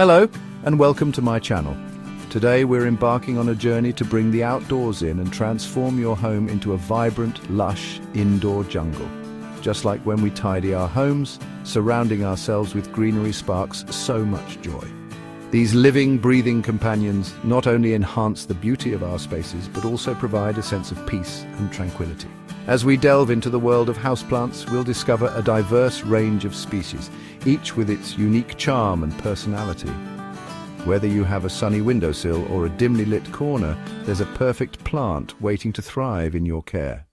Hello, and welcome to my channel. Today we're embarking on a journey to bring the outdoors in and transform your home into a vibrant, lush, indoor jungle. Just like when we tidy our homes, surrounding ourselves with greenery sparks so much joy. These living, breathing companions not only enhance the beauty of our spaces, but also provide a sense of peace and tranquility. As we delve into the world of houseplants, we'll discover a diverse range of species, each with its unique charm and personality. Whether you have a sunny windowsill or a dimly lit corner, there's a perfect plant waiting to thrive in your care.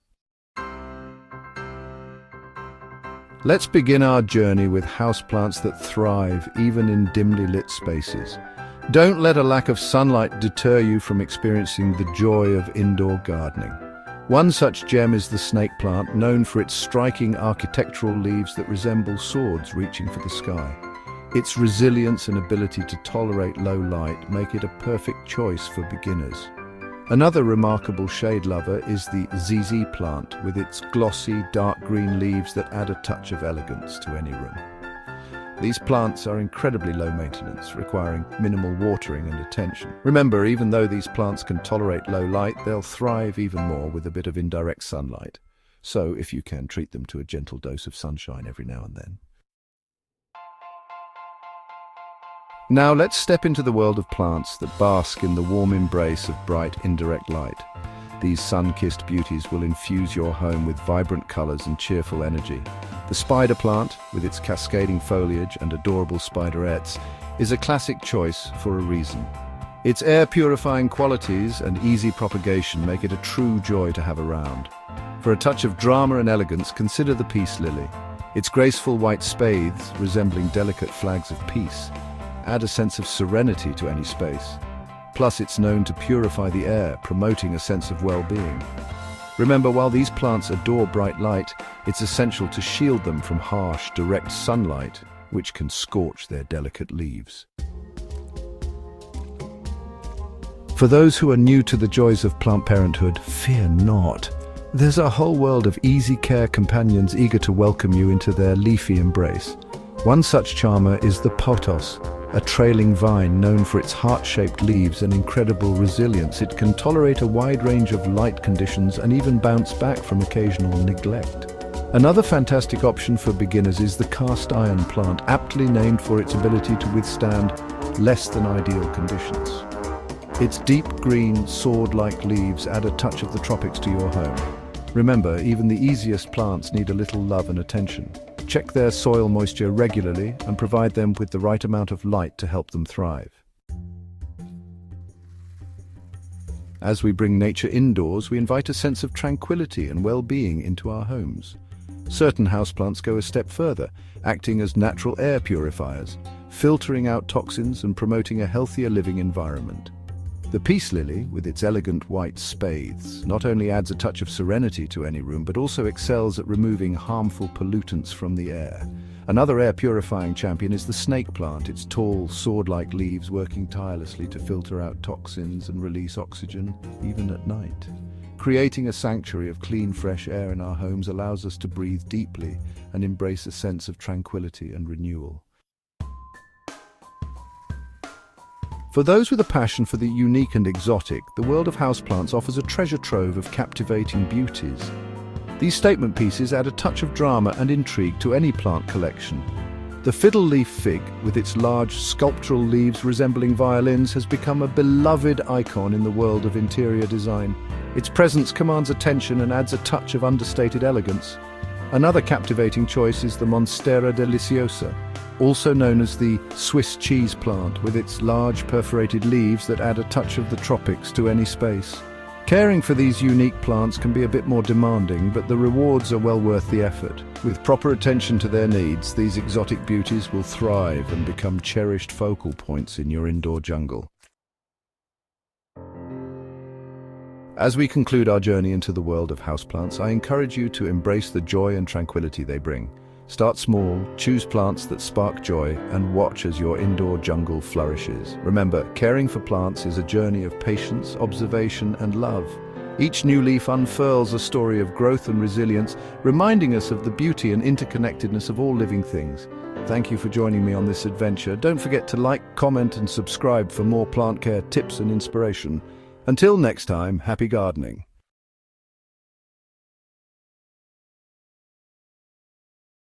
Let's begin our journey with houseplants that thrive even in dimly lit spaces. Don't let a lack of sunlight deter you from experiencing the joy of indoor gardening. One such gem is the snake plant, known for its striking architectural leaves that resemble swords reaching for the sky. Its resilience and ability to tolerate low light make it a perfect choice for beginners. Another remarkable shade lover is the ZZ plant, with its glossy, dark green leaves that add a touch of elegance to any room. These plants are incredibly low maintenance, requiring minimal watering and attention. Remember, even though these plants can tolerate low light, they'll thrive even more with a bit of indirect sunlight. So, if you can, treat them to a gentle dose of sunshine every now and then. Now let's step into the world of plants that bask in the warm embrace of bright, indirect light. These sun-kissed beauties will infuse your home with vibrant colors and cheerful energy. The spider plant, with its cascading foliage and adorable spiderettes, is a classic choice for a reason. Its air-purifying qualities and easy propagation make it a true joy to have around. For a touch of drama and elegance, consider the peace lily. Its graceful white spathes, resembling delicate flags of peace, add a sense of serenity to any space. Plus, it's known to purify the air, promoting a sense of well-being. Remember, while these plants adore bright light, it's essential to shield them from harsh, direct sunlight, which can scorch their delicate leaves. For those who are new to the joys of plant parenthood, fear not. There's a whole world of easy care companions eager to welcome you into their leafy embrace. One such charmer is the pothos, a trailing vine known for its heart-shaped leaves and incredible resilience. It can tolerate a wide range of light conditions and even bounce back from occasional neglect. Another fantastic option for beginners is the cast iron plant, aptly named for its ability to withstand less than ideal conditions. Its deep green, sword-like leaves add a touch of the tropics to your home. Remember, even the easiest plants need a little love and attention. Check their soil moisture regularly and provide them with the right amount of light to help them thrive. As we bring nature indoors, we invite a sense of tranquility and well-being into our homes. Certain houseplants go a step further, acting as natural air purifiers, filtering out toxins and promoting a healthier living environment. The peace lily, with its elegant white spathes, not only adds a touch of serenity to any room, but also excels at removing harmful pollutants from the air. Another air-purifying champion is the snake plant, its tall, sword-like leaves working tirelessly to filter out toxins and release oxygen, even at night. Creating a sanctuary of clean, fresh air in our homes allows us to breathe deeply and embrace a sense of tranquility and renewal. For those with a passion for the unique and exotic, the world of houseplants offers a treasure trove of captivating beauties. These statement pieces add a touch of drama and intrigue to any plant collection. The fiddle leaf fig, with its large sculptural leaves resembling violins, has become a beloved icon in the world of interior design. Its presence commands attention and adds a touch of understated elegance. Another captivating choice is the Monstera deliciosa, also known as the Swiss cheese plant, with its large perforated leaves that add a touch of the tropics to any space. Caring for these unique plants can be a bit more demanding, but the rewards are well worth the effort. With proper attention to their needs, these exotic beauties will thrive and become cherished focal points in your indoor jungle. As we conclude our journey into the world of houseplants, I encourage you to embrace the joy and tranquility they bring. Start small, choose plants that spark joy, and watch as your indoor jungle flourishes. Remember, caring for plants is a journey of patience, observation, and love. Each new leaf unfurls a story of growth and resilience, reminding us of the beauty and interconnectedness of all living things. Thank you for joining me on this adventure. Don't forget to like, comment and subscribe for more plant care tips and inspiration. Until next time, happy gardening.